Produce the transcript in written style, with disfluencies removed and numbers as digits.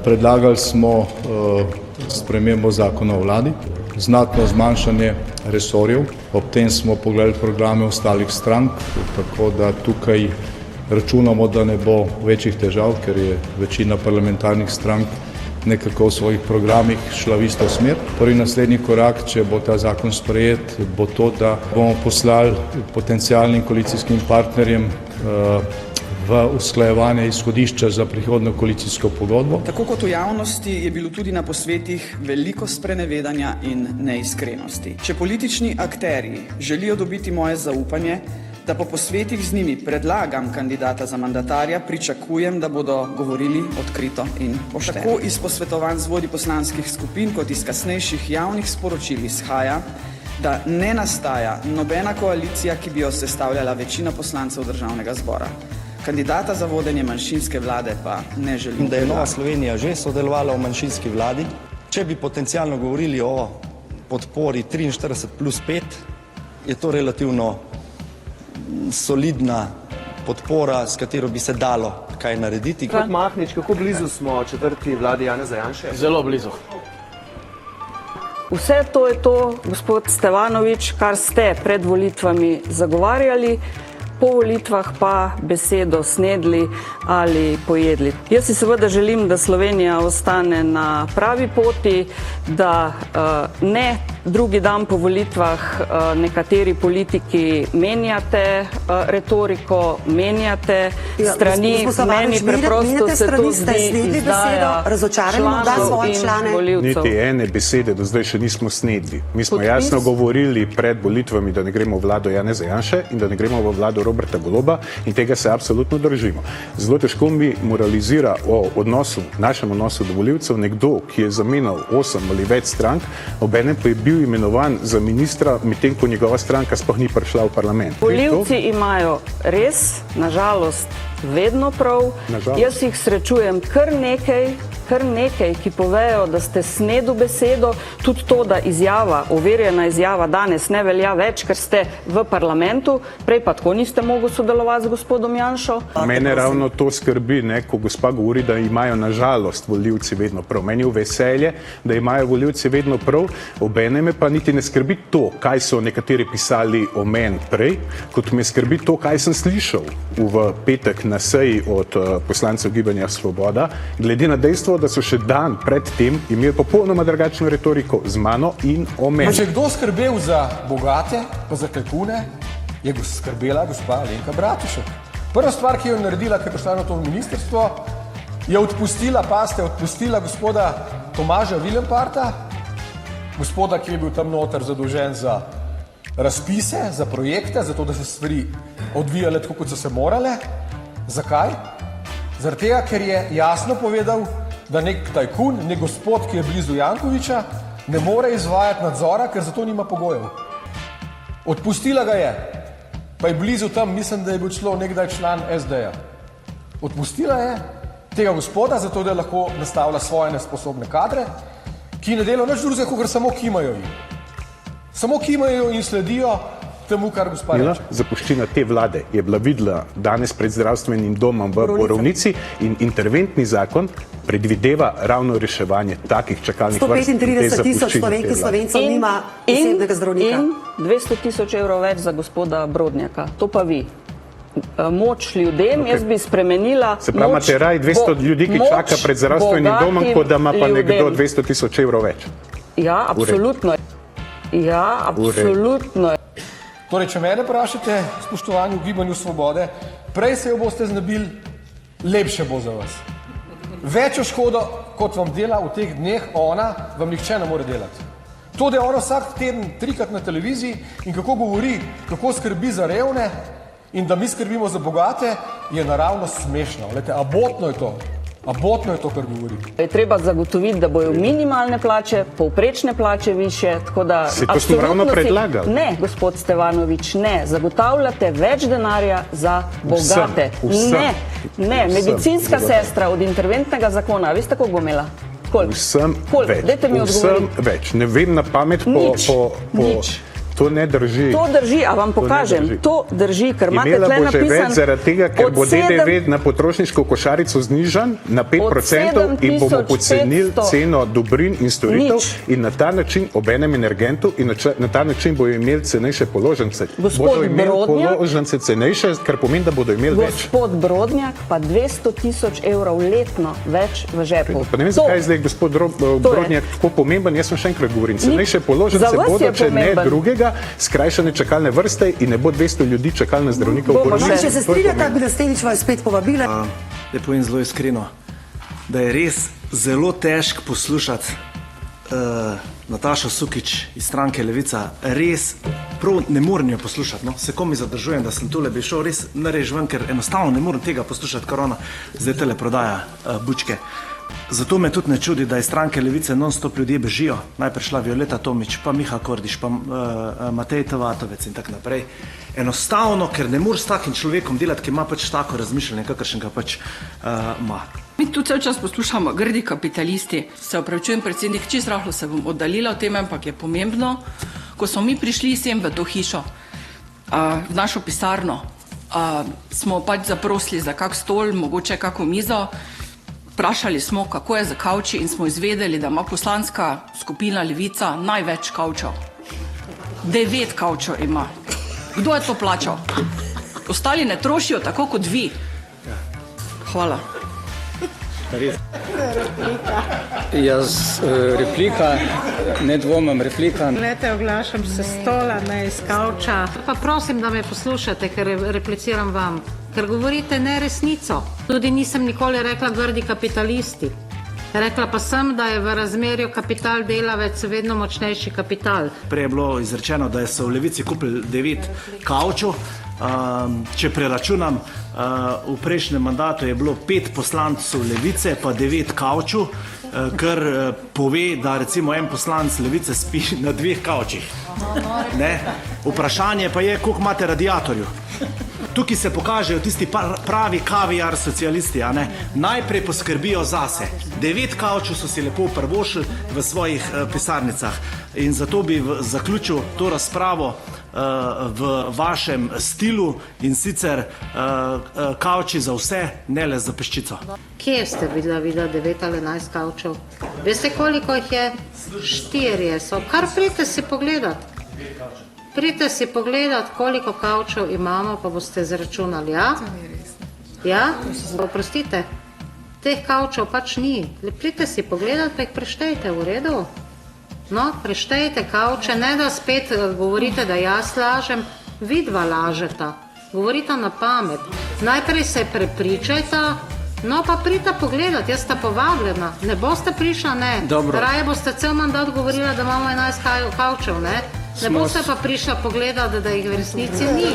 Predlagali smo spremembo zakona o vladi, znatno zmanjšanje resorjev, ob tem smo pogledali programe ostalih strank, tako da tukaj računamo, da ne bo večjih težav, ker je večina parlamentarnih strank nekako v svojih programih šla v isto smer. Prvi naslednji korak, če bo ta zakon sprejet, bo to, da bomo poslali potencialnim koalicijskim partnerjem v usklajevanje izhodišča za prihodnjo koalicijsko pogodbo. Tako kot v javnosti je bilo tudi na posvetih veliko sprenevedanja in neiskrenosti. Če politični akterji želijo dobiti moje zaupanje, da po posvetih z njimi predlagam kandidata za mandatarja, pričakujem, da bodo govorili odkrito in pošteno. Tako iz posvetovanj z vodji poslanskih skupin kot iz kasnejših javnih sporočil izhaja, da ne nastaja nobena koalicija, ki bi jo sestavljala večina poslancev Državnega zbora. Kandidata za vodenje manjšinske vlade pa ne želim. Da je Nova Slovenija že sodelovala v manjšinski vladi. Če bi potencialno govorili o podpori 43+5, je to relativno solidna podpora, s katero bi se dalo kaj narediti. Kot Mahnič, kako blizu smo četrti vladi Janeza Janše? Zelo blizu. Vse to je to, gospod Stevanovič, kar ste pred volitvami zagovarjali, po volitvah pa besedo snedli ali pojedli. Jaz si seveda želim, da Slovenija ostane na pravi poti, da ne drugi dan po volitvah nekateri politiki menjate retoriko, menjate strani, meni preprosto se to zdi izdaja članov in voljivcev. Niti ene besede do zdaj še nismo snedli. Mi smo jasno govorili pred volitvami, da ne gremo v vlado Janeza Janše in da ne gremo v vlado Roberta Goloba in tega se absolutno držimo. Zelo težko mi moralizira o odnosu, našem odnosu do voljivcev nekdo, ki je zamenjal 8 ali več strank, obenem pa je bil imenovan za ministra, medtem ko njegova stranka sploh ni prišla v parlament. Voljivci imajo res, nažalost, vedno prav. Jaz jih srečujem kar nekaj, ki povejo, da ste snedu besedo, tudi to, da izjava, overjena izjava danes ne velja več, ker ste v parlamentu, prej pa tako niste mogli sodelovati z gospodom Janšo. Mene ravno to skrbi, ko gospa govori, da imajo nažalost voljivci vedno prav. Meni je veselje, da imajo voljivci vedno prav, obenem me pa niti ne skrbi to, kaj so nekateri pisali o meni prej, kot me skrbi to, kaj sem slišal v petek na seji od poslancev Gibanja Svoboda, glede na dejstvo, da so še dan pred tem imeli popolnoma drugačno retoriko z mano in o meni. Če kdo skrbel za bogate, pa za tajkune, je skrbela gospa Alenka Bratušek. Prva stvar, ki je naredila, ker je prišla na to ministrstvo, je odpustila gospoda Tomaža Willenparta, gospoda, ki je bil tam noter zadolžen za razpise, za projekte, za to, da se stvari odvijale tako, kot so se morale. Zakaj? Zaradi tega, ker je jasno povedal, da nek tajkun, nek gospod, ki je blizu Jankoviča, ne more izvajati nadzora, ker za to nima pogojev. Odpustila ga je, pa je blizu tam, mislim, da je bil celo nekdaj član SD-ja. Odpustila je tega gospoda, zato da lahko nastavlja svoje nesposobne kadre, ki ne delajo nič drugega, kot samo kimajo jim. Samo kimajo in sledijo temu, kar gospa reče. Zapuščina te vlade je bila videla danes pred zdravstvenim domom v Borovnici in interventni zakon predvideva ravno reševanje takih čakalnih vrst. 135 tisoč Slovencev nima osebnega zdravnika. In 200 tisoč evrov več za gospoda Brodnjaka. To pa vi. Moč ljudem, jaz bi spremenila moč. Se pravi, imate raj 200 ljudi, ki čaka pred zdravstvenim domom, kot da ima pa nekdo 200 tisoč evrov več. Ja, absolutno. Ja, absolutno. Torej, če mene vprašate, spoštovani v Gibanju Svobode, prej se jo boste znebili, lepše bo za vas. Večjo škodo, kot vam dela v teh dneh ona, vam nihče ne more delati. To, da je ona vsak teden 3-krat na televiziji in kako govori, kako skrbi za revne in da mi skrbimo za bogate, je naravno smešno. Glejte, abotno je to. Abotno je to, kar govori. Je treba zagotoviti, da bojo minimalne plače, povprečne plače više, tako da... Se to smo ravno predlagali? Ne, gospod Stevanovič, ne. Zagotavljate več denarja za bogate. Ne, medicinska sestra od interventnega zakona, veste, koliko bo imela? Vsem več. Ne vem na pamet po... To ne drži. To drži, a vam pokažem. To drži, ker imate Imela tle bo že več napisan. zaradi tega, ker od bo DDV 7 na potrošniško košarico znižan na 5% in bomo pocenili 7500. ceno dobrin in storitev Nič. in na ta način obenem energentu in na ta način bodo imeli cenejše položnice. Gospod Bodo imeli Brodnjak. položnice cenejše, kar pomeni, da bodo imeli več. Gospod Brodnjak pa 200 tisoč evrov letno več v žepu. Pa ne vem, zakaj je zdaj gospod Brodnjak tako pomemben, jaz sem še enkrat govorim. Cenejše položnice Za vas bodo, je če ne pomemben. drugega, skrajšane čakalne vrste in ne bo 200 ljudi čakali na zdravnika v Bomo bolnišnici. še. Če se strinjate, bi Stenič vas spet povabila. Da povem zelo iskreno, da je res zelo težko poslušati Natašo Sukič iz stranke Levica. Res prav ne morem jo poslušati. No. Se komi zadržujem, da sem tule bi šel res narež ven, ker enostavno ne morem tega poslušati, kar ona zdaj tele prodaja bučke. Zato me tudi ne čudi, da iz stranke Levice non-stop ljudje bežijo. Najprej šla Violeta Tomić, pa Miha Kordiš, pa Matej Tavatovec in tako naprej. Enostavno, ker ne moreš s takim človekom delati, ki ima pač tako razmišljanje, kakršen ga pač ima. Mi tu cel čas poslušamo grdi kapitalisti. Se opravičujem, predsednik, čisto rahlo se bom oddaljila od teme, ampak je pomembno. Ko smo mi prišli sem v to hišo, v našo pisarno, smo pač zaprosili za kak stol, mogoče kako mizo. Vprašali smo, kako je za kavči in smo izvedeli, da ima poslanska skupina Levica največ kavčev. 9 kavčev ima. Kdo je to plačal? Ostali ne trošijo tako kot vi. Hvala. Replika, ne dvomim, replika. Glede, oglašam se stola, ne iz kavča. Pa prosim, da me poslušate, ker repliciram vam. Ker govorite neresnico. Tudi nisem nikoli rekla grdi kapitalisti. Rekla pa sem, da je v razmerju kapital delavec vedno močnejši kapital. Prej je bilo izrečeno, da so v Levici kupili 9 kavčov. Če preračunam, v prejšnjem mandatu je bilo 5 poslancev Levice, pa 9 kavčov, kar pove, da recimo en poslanec Levice spi na 2 kavčih. Ne? Vprašanje pa je, koliko imate radiatorjev. Tukaj se pokažejo tisti pravi kavijar socialisti, a ne? Najprej poskrbijo zase. 9 kavčov so si lepo prvošili v svojih pisarnicah. In zato bi zaključil to razpravo v vašem stilu in sicer kavči za vse, ne le za peščico. Kje ste videla 9 ali 11 kavčev? Veste, koliko jih je? 4 so. Kar pridite si pogledati. Pridite si pogledati, koliko kavčev imamo, pa boste zračunali, ja? Ja? Oprostite, teh kavčev pač ni. Pridite si pogledati, pa jih preštejte, v redu? No, preštejte kavče, ne da spet govorite, da jaz lažem, vidva lažeta, govorite na pamet. Najprej se prepričajte, no pa pridite pogledati, jaz sta povabljena, ne boste prišla, ne. Dobro. Raje boste cel mandat govorila, da imamo 11 kavčev, ne. Ne boste pa prišla pogledati, da jih v resnici ni.